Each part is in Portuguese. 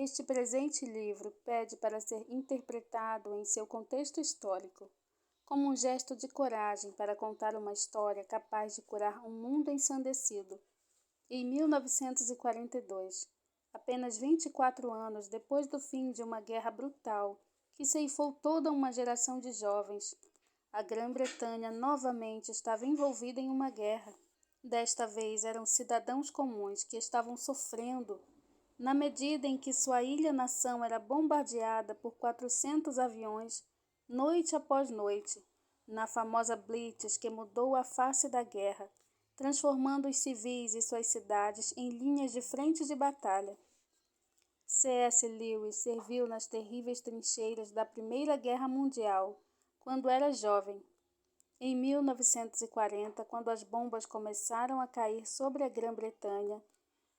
Este presente livro pede para ser interpretado em seu contexto histórico, como um gesto de coragem para contar uma história capaz de curar um mundo ensandecido. Em 1942, apenas 24 anos depois do fim de uma guerra brutal que ceifou toda uma geração de jovens, a Grã-Bretanha novamente estava envolvida em uma guerra. Desta vez eram cidadãos comuns que estavam sofrendo na medida em que sua ilha-nação era bombardeada por 400 aviões, noite após noite, na famosa Blitz que mudou a face da guerra, transformando os civis e suas cidades em linhas de frente de batalha. C.S. Lewis serviu nas terríveis trincheiras da Primeira Guerra Mundial, quando era jovem. Em 1940, quando as bombas começaram a cair sobre a Grã-Bretanha,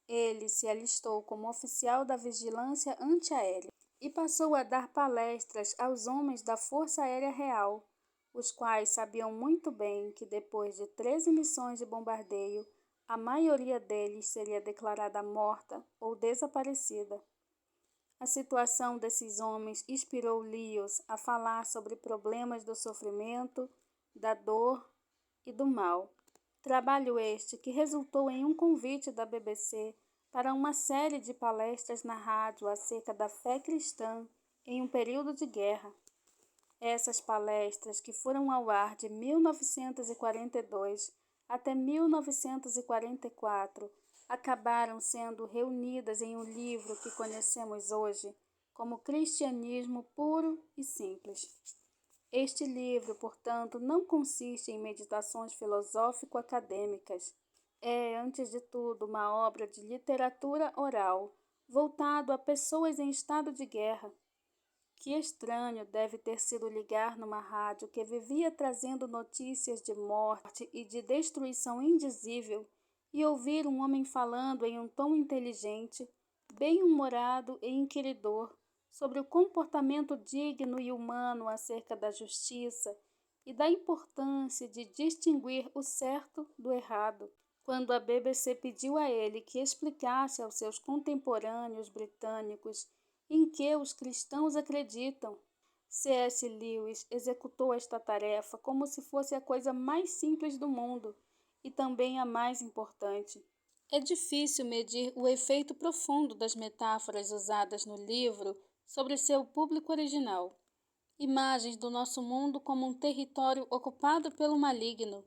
ele se alistou como oficial da vigilância antiaérea e passou a dar palestras aos homens da Força Aérea Real, os quais sabiam muito bem que depois de 13 missões de bombardeio, a maioria deles seria declarada morta ou desaparecida. A situação desses homens inspirou Lewis a falar sobre problemas do sofrimento, da dor e do mal. Trabalho este que resultou em um convite da BBC para uma série de palestras na rádio acerca da fé cristã em um período de guerra. Essas palestras, que foram ao ar de 1942 até 1944, acabaram sendo reunidas em um livro que conhecemos hoje como Cristianismo Puro e Simples. Este livro, portanto, não consiste em meditações filosófico-acadêmicas. É, antes de tudo, uma obra de literatura oral, voltado a pessoas em estado de guerra. Que estranho deve ter sido ligar numa rádio que vivia trazendo notícias de morte e de destruição indizível e ouvir um homem falando em um tom inteligente, bem-humorado e inquiridor sobre o comportamento digno e humano acerca da justiça e da importância de distinguir o certo do errado. Quando a BBC pediu a ele que explicasse aos seus contemporâneos britânicos em que os cristãos acreditam, C.S. Lewis executou esta tarefa como se fosse a coisa mais simples do mundo e também a mais importante. É difícil medir o efeito profundo das metáforas usadas no livro sobre seu público original. Imagens do nosso mundo como um território ocupado pelo maligno,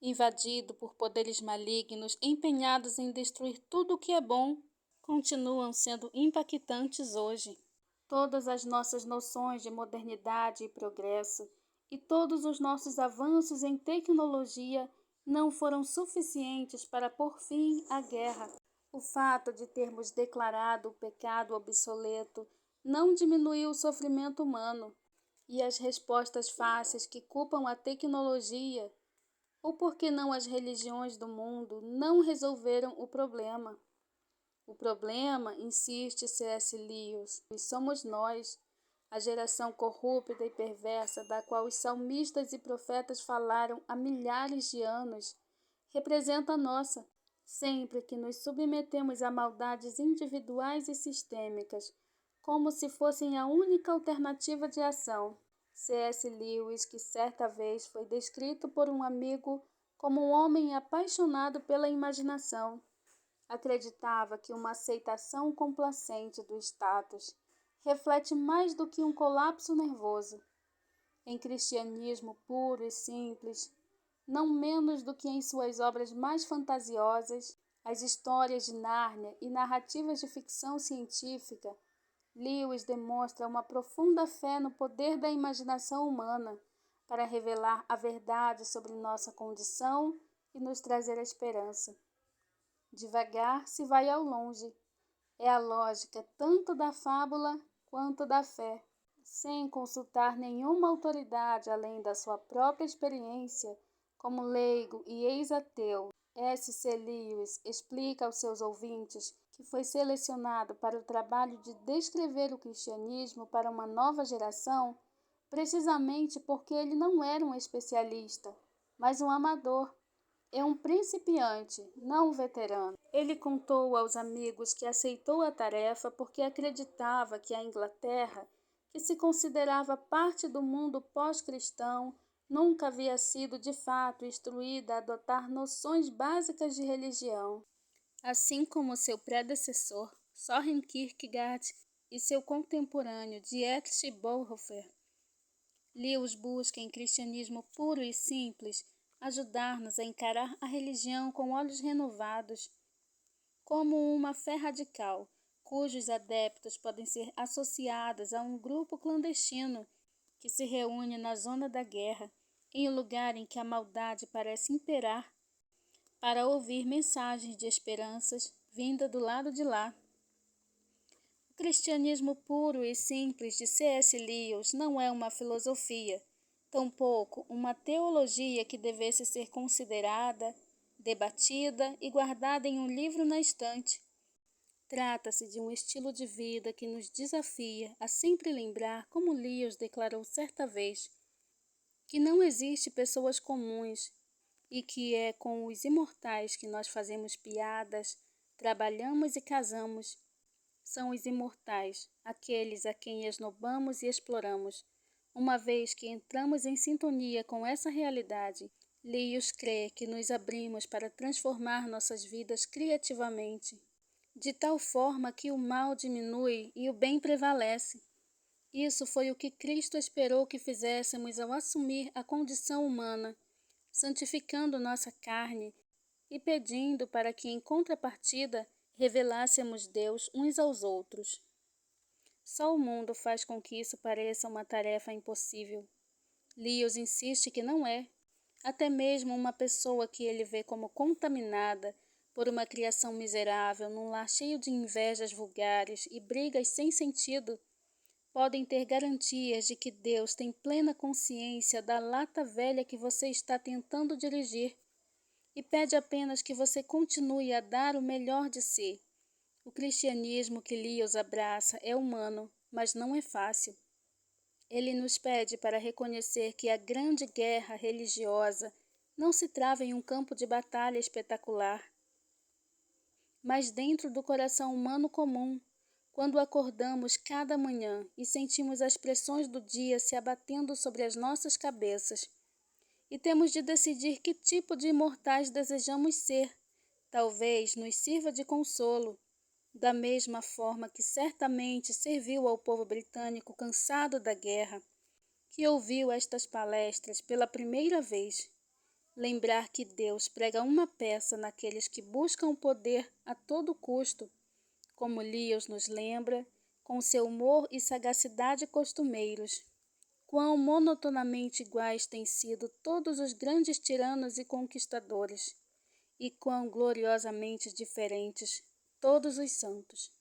invadido por poderes malignos empenhados em destruir tudo o que é bom, continuam sendo impactantes hoje. Todas as nossas noções de modernidade e progresso e todos os nossos avanços em tecnologia não foram suficientes para pôr fim à guerra. O fato de termos declarado o pecado obsoleto não diminuiu o sofrimento humano, e as respostas fáceis que culpam a tecnologia, ou por que não as religiões do mundo, não resolveram o problema. O problema, insiste C.S. Lewis, somos nós, a geração corrupta e perversa da qual os salmistas e profetas falaram há milhares de anos, representa a nossa. Sempre que nos submetemos a maldades individuais e sistêmicas, como se fossem a única alternativa de ação. C.S. Lewis, que certa vez foi descrito por um amigo como um homem apaixonado pela imaginação, acreditava que uma aceitação complacente do status reflete mais do que um colapso nervoso. Em Cristianismo Puro e Simples, não menos do que em suas obras mais fantasiosas, as histórias de Nárnia e narrativas de ficção científica, Lewis demonstra uma profunda fé no poder da imaginação humana para revelar a verdade sobre nossa condição e nos trazer a esperança. Devagar se vai ao longe. É a lógica tanto da fábula quanto da fé. Sem consultar nenhuma autoridade além da sua própria experiência, como leigo e ex-ateu, S.C. Lewis explica aos seus ouvintes que foi selecionado para o trabalho de descrever o cristianismo para uma nova geração, precisamente porque ele não era um especialista, mas um amador. É um principiante, não um veterano. Ele contou aos amigos que aceitou a tarefa porque acreditava que a Inglaterra, que se considerava parte do mundo pós-cristão, nunca havia sido de fato instruída a adotar noções básicas de religião. Assim como seu predecessor, Søren Kierkegaard, e seu contemporâneo Dietrich Bonhoeffer, Lewis busca em cristianismo puro e simples ajudar-nos a encarar a religião com olhos renovados, como uma fé radical, cujos adeptos podem ser associados a um grupo clandestino que se reúne na zona da guerra, em um lugar em que a maldade parece imperar, para ouvir mensagens de esperanças vinda do lado de lá. O cristianismo puro e simples de C.S. Lewis não é uma filosofia, tampouco uma teologia que devesse ser considerada, debatida e guardada em um livro na estante. Trata-se de um estilo de vida que nos desafia a sempre lembrar, como Lewis declarou certa vez, que não existe pessoas comuns e que é com os imortais que nós fazemos piadas, trabalhamos e casamos. São os imortais, aqueles a quem esnobamos e exploramos. Uma vez que entramos em sintonia com essa realidade, Lewis crê que nos abrimos para transformar nossas vidas criativamente, de tal forma que o mal diminui e o bem prevalece. Isso foi o que Cristo esperou que fizéssemos ao assumir a condição humana, santificando nossa carne e pedindo para que, em contrapartida, revelássemos Deus uns aos outros. Só o mundo faz com que isso pareça uma tarefa impossível. Lewis insiste que não é. Até mesmo uma pessoa que ele vê como contaminada por uma criação miserável num lar cheio de invejas vulgares e brigas sem sentido, podem ter garantias de que Deus tem plena consciência da lata velha que você está tentando dirigir e pede apenas que você continue a dar o melhor de si. O cristianismo que Lewis abraça é humano, mas não é fácil. Ele nos pede para reconhecer que a grande guerra religiosa não se trava em um campo de batalha espetacular, mas dentro do coração humano comum, quando acordamos cada manhã e sentimos as pressões do dia se abatendo sobre as nossas cabeças. E temos de decidir que tipo de imortais desejamos ser. Talvez nos sirva de consolo, da mesma forma que certamente serviu ao povo britânico cansado da guerra, que ouviu estas palestras pela primeira vez. Lembrar que Deus prega uma peça naqueles que buscam o poder a todo custo, como Lewis nos lembra, com seu humor e sagacidade costumeiros. Quão monotonamente iguais têm sido todos os grandes tiranos e conquistadores, e quão gloriosamente diferentes todos os santos.